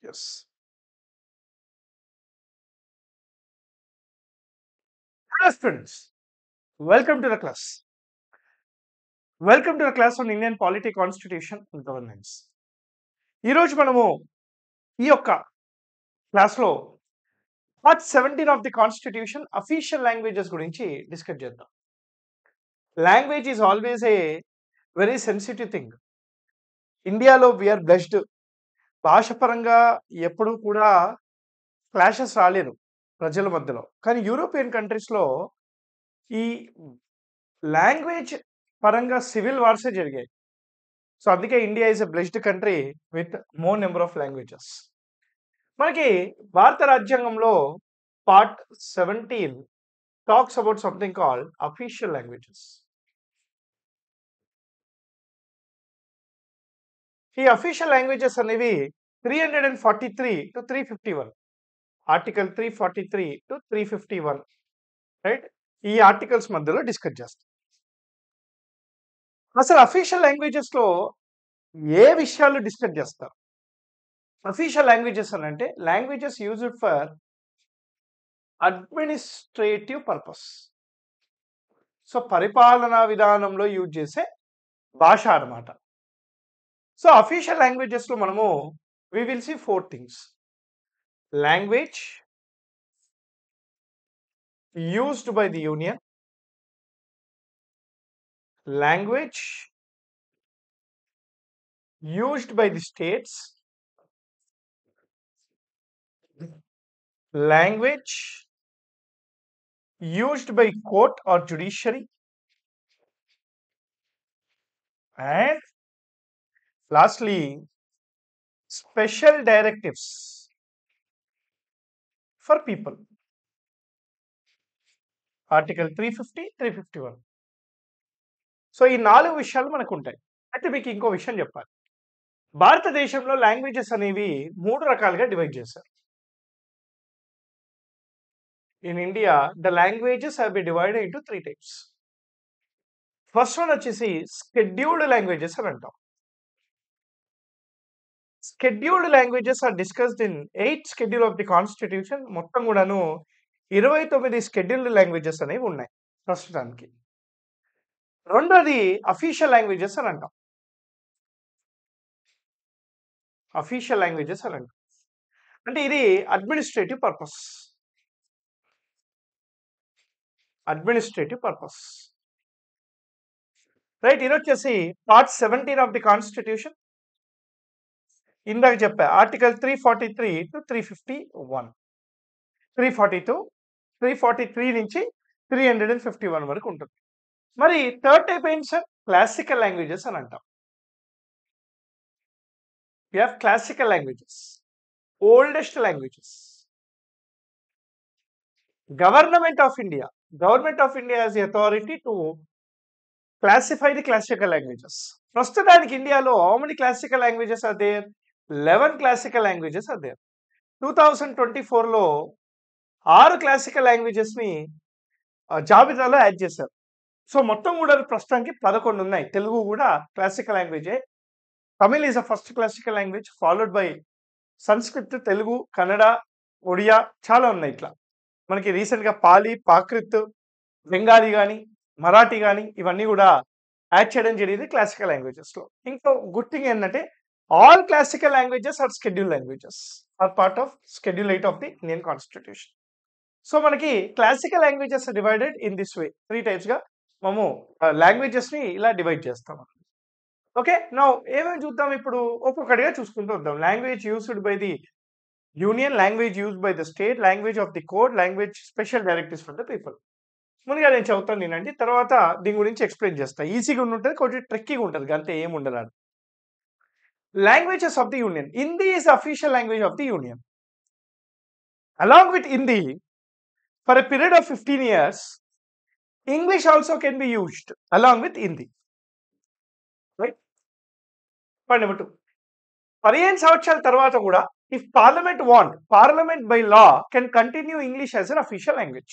Yes. Hello, students. Welcome to the class. Welcome to the class on Indian Polity, Constitution and Governance. ఈరోజు మనము ఈ యొక్క క్లాస్లో part 17 of the constitution official languages గురించి discuss చేద్దాం. Language is always a very sensitive thing. ఇండియాలో we are blessed. భాష పరంగా ఎప్పుడు కూడా క్లాషెస్ రాలేదు ప్రజల మధ్యలో. కానీ యూరోపియన్ కంట్రీస్లో ఈ లాంగ్వేజ్ పరంగా సివిల్ వార్సే జరిగాయి. సో అందుకే India is a blessed country with more number of languages. మనకి భారత రాజ్యాంగంలో part 17 talks about something called official languages. ఈ అఫీషియల్ లాంగ్వేజెస్ అనేవి 343 టు 351, ఆర్టికల్ 343 టు 351, రైట్? ఈ ఆర్టికల్స్ మధ్యలో డిస్కస్ చేస్తాం. అసలు అఫీషియల్ లాంగ్వేజెస్ లో ఏ విషయాలు డిస్కస్ చేస్తారు? అఫీషియల్ లాంగ్వేజెస్ అని అంటే languages used for administrative purpose. So పరిపాలనా విధానంలో యూజ్ చేసే భాష అన్నమాట. సో అఫీషియల్ లాంగ్వేజెస్ లో మనము we will see 4 things. Language used by the union, language used by the states, language used by court or judiciary, and lastly special directives for people. Article 350, 351. So ఈ 4 విషయాలు మనకు ఉంటాయి. అయితే మీకు ఇంకో విషయం చెప్పాలి. భారతదేశంలో లాంగ్వేజెస్ అనేవి 3 రకాలుగా డివైడ్ చేశారు. In India the languages have been divided into 3 types. First one వచ్చేసి షెడ్యూల్డ్ లాంగ్వేజెస్ అని అంటాం. Scheduled languages are discussed in 8th schedule of the constitution. మొత్తం కూడాను 29 షెడ్యూల్డ్ లాంగ్వేజెస్ అనేవి ఉన్నాయి ప్రస్తుతానికి. రెండోది అఫీషియల్ లాంగ్వేజెస్ అని అంటాం. అఫీషియల్ లాంగ్వేజెస్ అని అంటాం అంటే ఇది administrative purpose. Administrative purpose, right? ఇది వచ్చేసి పార్ట్ 17 ఆఫ్ ది కాన్స్టిట్యూషన్. ఇందాక చెప్పా ఆర్టికల్ 343 టు 351, 342, 343 నుంచి 351 వరకు ఉంటుంది. మరి థర్డ్ టైప్ ఏంటి సార్? క్లాసికల్ లాంగ్వేజెస్ అని అంటాం. We have classical languages, oldest languages. Government of India has the authority to classify the classical languages. ప్రస్తుతానికి ఇండియాలో how many classical languages are there? 11 classical languages are there. 2024లో 6 classical languages ని జాబితాలో add చేశారు. So మొత్తం కూడా ప్రస్తుతానికి 11 ఉన్నాయి. తెలుగు కూడా క్లాసికల్ లాంగ్వేజే. Tamil is a first classical language, followed by Sanskrit, Telugu, Kannada, Odia, చాలా ఉన్నాయి. ఇట్లా మనకి రీసెంట్గా పాలి, ప్రాకృత్, బెంగాలీ కానీ మరాఠీ కానీ ఇవన్నీ కూడా యాడ్ చేయడం జరిగింది క్లాసికల్ లాంగ్వేజెస్లో. ఇంకో గుడ్ థింగ్ ఏంటంటే all classical languages are schedule languages, are part of schedule 8 of the Indian constitution. So మనకి classical languages divided in this way. 3 టైప్స్గా మనము లాంగ్వేజెస్ని ఇలా డివైడ్ చేస్తాం. ఓకే, నౌ ఏమేమి చూద్దాం ఇప్పుడు? ఒక్కొక్కటిగా చూసుకుంటూ వద్దాం. Language used by the union, language used by the state, language of the code, language special directives for the people. ముందుగా నేను చదువుతాను నేనండి, తర్వాత దీని గురించి ఎక్స్ప్లెయిన్ చేస్తాను. ఈజీగా ఉంటుంది, కొంచెం ట్రిక్కీగా ఉంటుంది, అంతే, ఏమి ఉండదు. Languages of the union. Hindi is official language of the union. Along with Hindi for a period of 15 years, English also can be used along with Hindi. Right? Point number 2. 15 సంవత్సరాల తర్వాత కూడా if parliament want, parliament by law can continue English as an official language.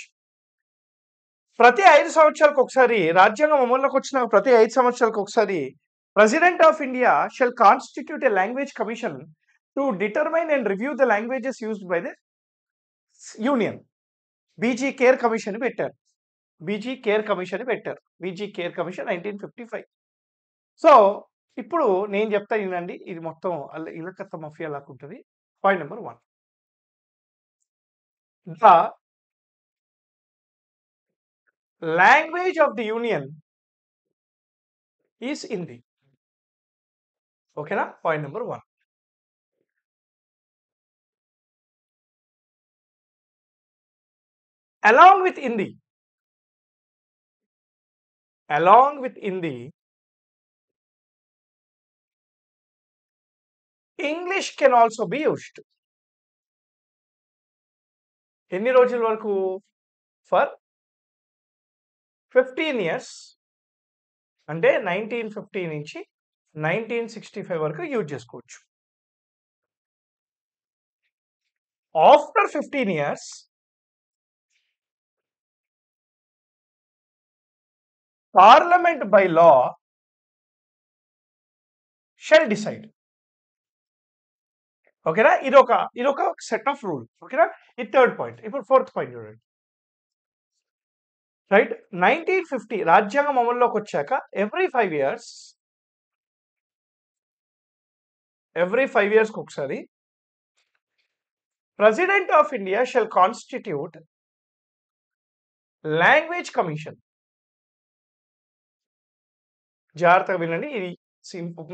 ప్రతి 5 సంవత్సరాలకు ఒకసారి, రాజ్యాంగం అమల్లోకి వచ్చిన ప్రతి 5 సంవత్సరాలకు ఒకసారి president of India shall constitute a language commission to determine and review the languages used by the union. B G Kher commission పెట్టారు. బీజీ కేర్ కమిషన్ పెట్టారు. B G Kher commission 1955. సో ఇప్పుడు నేను చెప్తా వినండి. ఇది మొత్తం ఇలకత్త మఫియా లాగా ఉంటుంది. Point number 1, the language of the union is Hindi. ఓకేనా? Point number 1. Along with Hindi, English can also be used. ఎన్ని రోజుల వరకు? ఫర్ 15 years, అంటే 1950 నుంచి 1965 వరకు యూజ్ చేసుకోవచ్చు. After 15 years, Parliament by law shall decide. ఓకేనా? ఇదొక సెట్ ఆఫ్ రూల్. ఓకేనా? ఇది థర్డ్ పాయింట్. ఇప్పుడు ఫోర్త్ పాయింట్ చూడండి. రైట్, 1950 రాజ్యాంగం అమల్లోకి వచ్చాక ఎవ్రీ 5 years ఒకసారి president of India shall constitute language commission. జాగ్రత్తగా వినండి, ఇది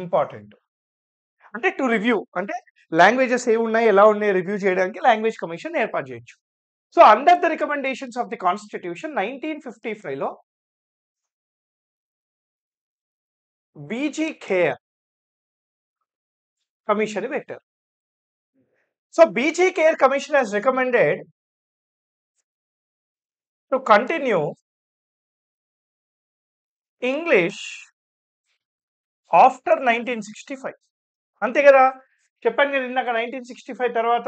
ఇంపార్టెంట్. అంటే టు రివ్యూ, అంటే లాంగ్వేజెస్ ఏ ఉన్నాయి, ఎలా ఉన్నాయి రివ్యూ చేయడానికి లాంగ్వేజ్ కమిషన్ ఏర్పాటు చేయొచ్చు. So under the recommendations of the constitution 1955లో బీజీ ఖేర్ కమిషన్ పెట్టారు. So B G Kher commission has recommended to continue English after 1965. అంతే కదా? చెప్పాను కదా ఇందాక 1965 తర్వాత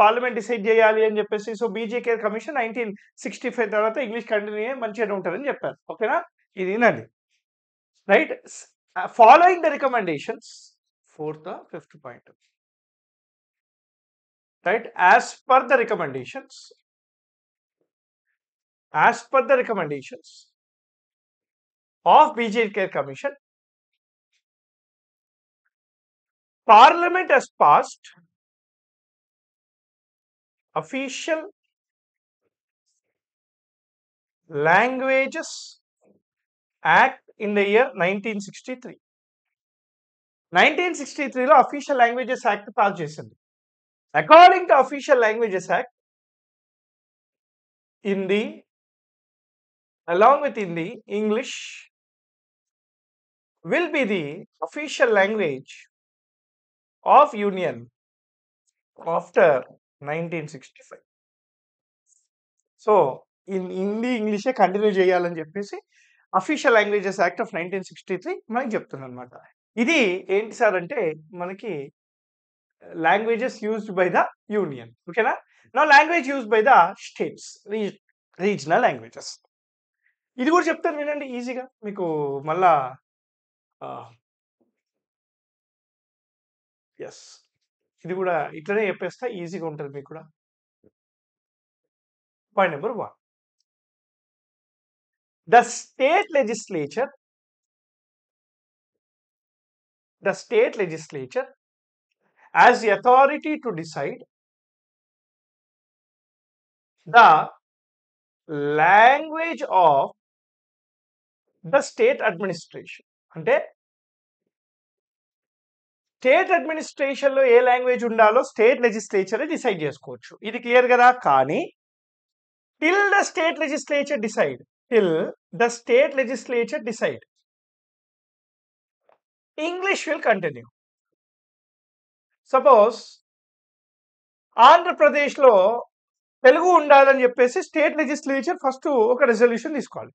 పార్లమెంట్ డిసైడ్ చేయాలి అని చెప్పేసి. సో బీజీ కేర్ కమిషన్ 1965 తర్వాత ఇంగ్లీష్ కంటిన్యూ అయ్యి మంచిగా ఉంటుందని చెప్పారు. ఓకేనా? ఇది వినండి. Right, following the recommendations, fourth fifth point. Right, as per the recommendations of BJ Care Commission, Parliament has passed official Languages Act in the year 1963. 1963లో అఫీషియల్ లాంగ్వేజెస్ యాక్ట్ పాస్ చేసింది. According to official languages act, Hindi along with Hindi, English will be the official language of Union after 1965. So Hindi ఇంగ్లీషే continue చేయాలని చెప్పేసి official languages act of 1963 మనకి చెప్తుంది అనమాట. ఇది ఏంటి సార్ అంటే మనకి languages used by the union. ఓకేనా? నా language used by the states, regional languages. ఇది కూడా చెప్తాను వినండి ఈజీగా మీకు. మళ్ళా ఎస్, ఇది కూడా ఇట్లనే చెప్పేస్తా, ఈజీగా ఉంటుంది మీకు కూడా. Point number 1, the state legislature has the authority to decide the language of the state administration. అంటే స్టేట్ అడ్మినిస్ట్రేషన్ లో ఏ లాంగ్వేజ్ ఉండాలో స్టేట్ లెజిస్లేచర్ డిసైడ్ చేసుకోవచ్చు. ఇది క్లియర్ కదా? కానీ till the state legislature decide, English will continue. Suppose ఆంధ్రప్రదేశ్లో తెలుగు ఉండాలని చెప్పేసి స్టేట్ లెజిస్లేచర్ ఫస్ట్ ఒక రెజల్యూషన్ తీసుకోవాలి.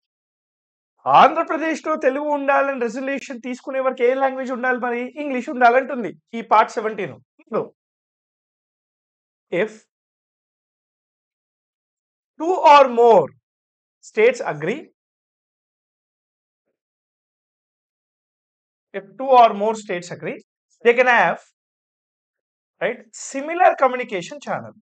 ఆంధ్రప్రదేశ్లో తెలుగు ఉండాలని రెజల్యూషన్ తీసుకునే వరకు ఏ లాంగ్వేజ్ ఉండాలి? మరి ఇంగ్లీష్ ఉండాలంటుంది ఈ part 17. If 2 or more states agree, they can have right? Similar communication channel.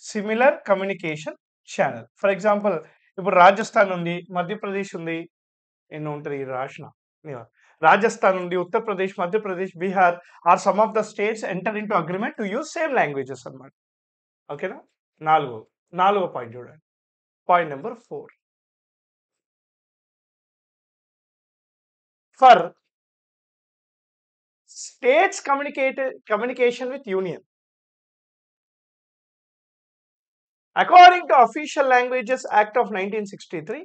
Similar communication channel. For example ఇప్పుడు రాజస్థాన్ ఉంది, మధ్యప్రదేశ్ ఉంది, ఎన్నో ఉంటది రాసిన. యాహ్! రాజస్థాన్ ఉంది, Uttar Pradesh, Madhya Pradesh, Bihar are some of the states enter into agreement to use same languages అన్నమాట. ఓకేనా? నాలుగో పాయింట్ చూడండి. Point number 4. For states communication with union. According to Official Languages Act of 1963,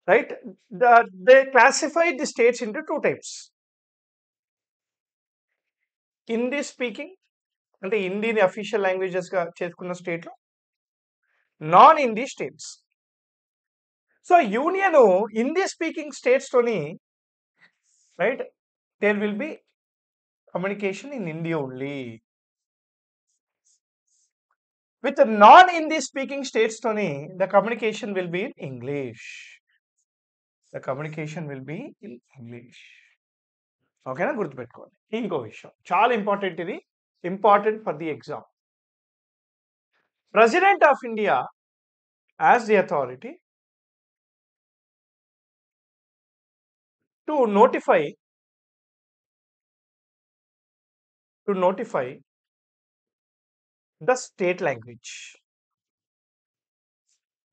right, they classified the states into two types. Hindi speaking, అంటే హిందీని official లాంగ్వేజెస్గా చేసుకున్న స్టేట్లు, non Hindi states. So union Hindi speaking స్టేట్స్తోని, right, there will be communication in Hindi only. With non-Hindi speaking states toni, the communication will be in English. The communication will be in English. ఓకేనా? గుర్తుపెట్టుకోండి. ఇంకో విషయం చాలా ఇంపార్టెంట్, ఇది important for the exam. President of India as the authority to notify the state language.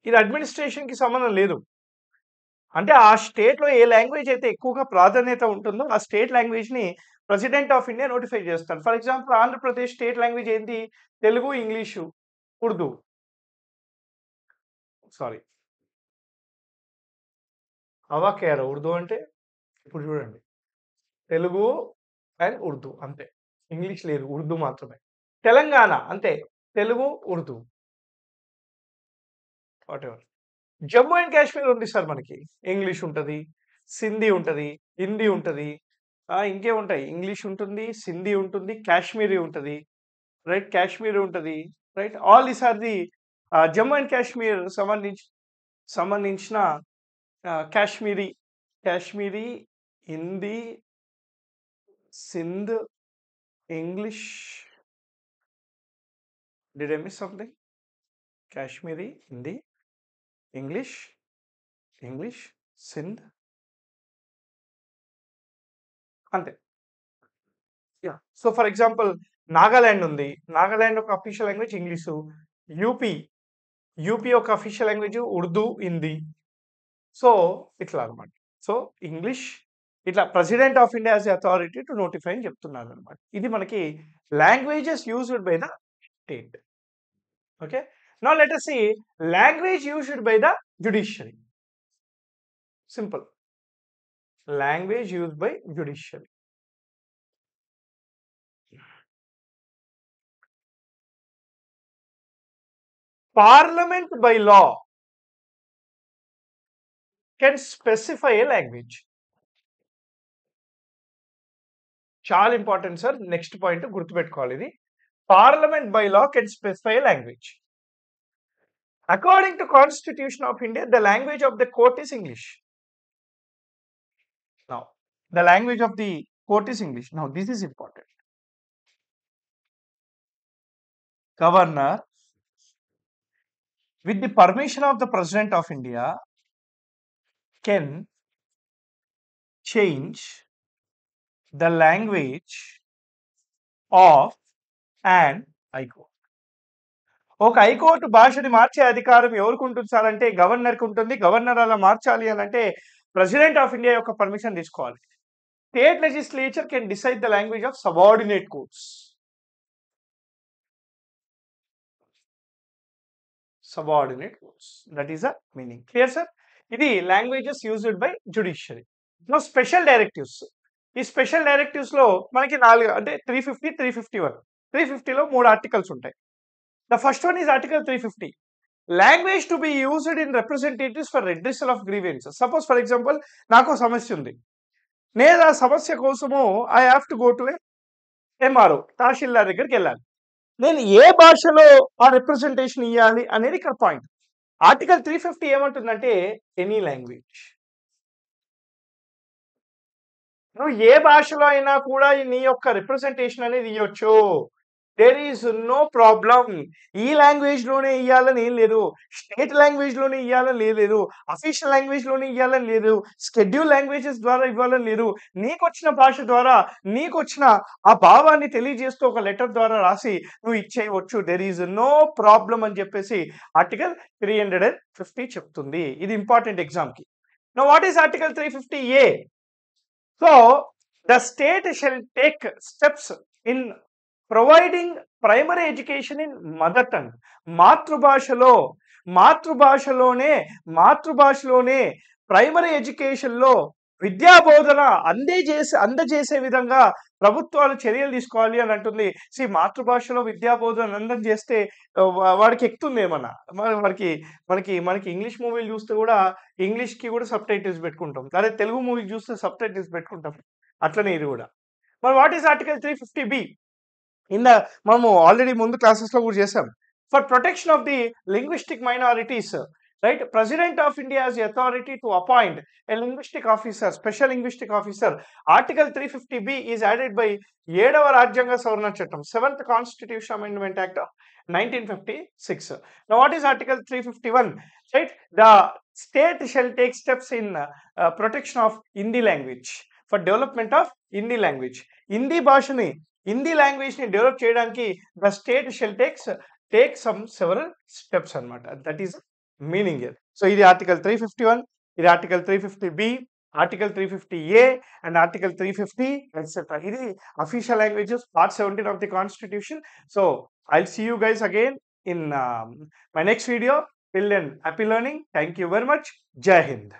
ఇది administration కి సంబంధం లేదు. అంటే ఆ స్టేట్ లో ఏ లాంగ్వేజ్ అయితే ఎక్కువగా ప్రాధాన్యత ఉంటుందో ఆ స్టేట్ లాంగ్వేజ్ ని ప్రెసిడెంట్ ఆఫ్ ఇండియా నోటిఫై చేస్తారు. For example Andhra Pradesh state language ఏంటి? తెలుగు, ఇంగ్లీషు, ఉర్దూ. సారీ, అవాకేర ఉర్దూ అంటే ఇప్పుడు చూడండి, తెలుగు అండ్ ఉర్దూ అంతే, ఇంగ్లీష్ లేదు, ఉర్దూ మాత్రమే. తెలంగాణ అంతే, Telugu, Urdu, what ever. Jammu and Kashmir ఉంది సార్, మనకి ఇంగ్లీష్ ఉంటుంది, సింధీ ఉంటుంది, హిందీ ఉంటుంది, ఇంకేముంటాయి, ఇంగ్లీష్ ఉంటుంది, సింధీ ఉంటుంది, కాశ్మీరీ ఉంటుంది, రైట్, కాశ్మీరీ ఉంటుంది, right. All these are the Jammu and Kashmir సంబంధించిన Kashmiri, Hindi, Sindh, English. Did I miss something? Kashmiri, Hindi, English, Sindh, అంతే. Yeah. So for example Nagaland ఉంది, నాగాలాండ్ ఒక అఫీషియల్ లాంగ్వేజ్ ఇంగ్లీషు. యూపీ ఒక official language Urdu, Hindi. So ఇట్లా అనమాట. సో ఇంగ్లీష్ ఇట్లా president of India has authority to notify అని చెప్తున్నారు అనమాట. ఇది మనకి languages used by the state. Okay, now let us see language used by the judiciary. Simple. Language used by judiciary. Parliament by law can specify a language. చాలా important sir. Next point గుర్తుపెట్టుకోవాలి ఇది. Parliament by law can specify language. According to constitution of India, the language of the court is English. Now, the language of the court is English. Now, this is important. Governor, with the permission of the President of India, can change the language of an high court. ఒక high court భాషని మార్చే అధికారం ఎవరికి ఉంటుంది sir అంటే గవర్నర్కి ఉంటుంది. Governor అలా మార్చాలి అని అంటే ప్రెసిడెంట్ ఆఫ్ ఇండియా యొక్క పర్మిషన్ తీసుకోవాలి. State legislature can decide the language of subordinate courts. Subordinate courts, that is the meaning. Clear sir? ఇది languages used by judiciary. No special directives. ఈ స్పెషల్ డైరెక్టివ్స్ లో మనకి 4 అంటే 350, 351. 350లో 3 ఆర్టికల్స్ ఉంటాయి. The first one is Article 350. Language to be used in representatives for redressal of grievances. Suppose, for example, నాకు సమస్య ఉంది, నేను ఆ సమస్య కోసము I have to go to MRO, tahsildar దగ్గరికి వెళ్ళాలి. నేను ఏ భాషలో ఆ రిప్రజెంటేషన్ ఇవ్వాలి అనేది ఇక్కడ పాయింట్. ఆర్టికల్ 350 ఏమంటుందంటే ఎనీ లాంగ్వేజ్. నువ్వు ఏ భాషలో అయినా కూడా నీ యొక్క రిప్రజెంటేషన్ అనేది ఇవ్వచ్చు. There is no problem. ఈ లాంగ్వేజ్‌లోనే ఇయ్యాలని ఏం లేదు. స్టేట్ లాంగ్వేజ్‌లోనే ఇయ్యాలని లేదు. అఫీషియల్ లాంగ్వేజ్‌లోనే ఇయ్యాలని లేదు. షెడ్యూల్ లాంగ్వేజెస్ ద్వారా ఇవ్వాలని లేదు. నీకొచ్చిన భాష ద్వారా నీకొచ్చిన ఆ భావాన్ని తెలియజేస్తూ ఒక లెటర్ ద్వారా రాసి నువ్వు ఇచ్చేయవచ్చు. దేర్ ఈజ్ నో ప్రాబ్లమ్ అని చెప్పేసి ఆర్టికల్ 350 చెప్తుంది. ఇది ఇంపార్టెంట్ ఎగ్జామ్‌కి. Now what is article 350A? So, the state shall take steps in providing primary education in mother tongue. మాతృభాషలో మాతృభాషలోనే మాతృభాషలోనే ప్రైమరీ ఎడ్యుకేషన్‌లో విద్యా బోధన అందజేసే విధంగా ప్రభుత్వాలు చర్యలు తీసుకోవాలి అని అంటుంది. మాతృభాషలో విద్యా బోధన అందజేస్తే వాడికి ఎక్కుతుందేమన్నా? మనకి మనకి మనకి ఇంగ్లీష్ మూవీలు చూస్తే కూడా ఇంగ్లీష్‌కి కూడా సబ్‌టైటిల్స్ పెట్టుకుంటాం. అదే తెలుగు మూవీ చూస్తే సబ్‌టైటిల్స్ పెట్టుకుంటాం. అట్లనే ఇది కూడా. మరి వాట్ ఈస్ ఆర్టికల్ 350B? మనము ఆల్రెడీ ముందు క్లాసెస్‌లో కూడా చేసాం. For protection of the linguistic minorities, right? President of India has the authority to appoint a linguistic officer, special linguistic officer. Article 350B is added by 7వ రాజ్యాంగ సవరణ చట్టం, 7th constitution amendment act of 1956. Now what is article 351? Right? The state shall take steps in protection of Hindi language, for development of Hindi language. Hindi లాంగ్వేజ్‌ని develop చేయడానికి the state shall take several steps అన్నమాట. That is meaning here. So ఇది article 351, ఇది article 350B, article 350A and article 350 etcetera. ఇది official languages part 17 of the constitution. So I'll see you guys again in my next video. Till then happy learning. Thank you very much. Jai Hind.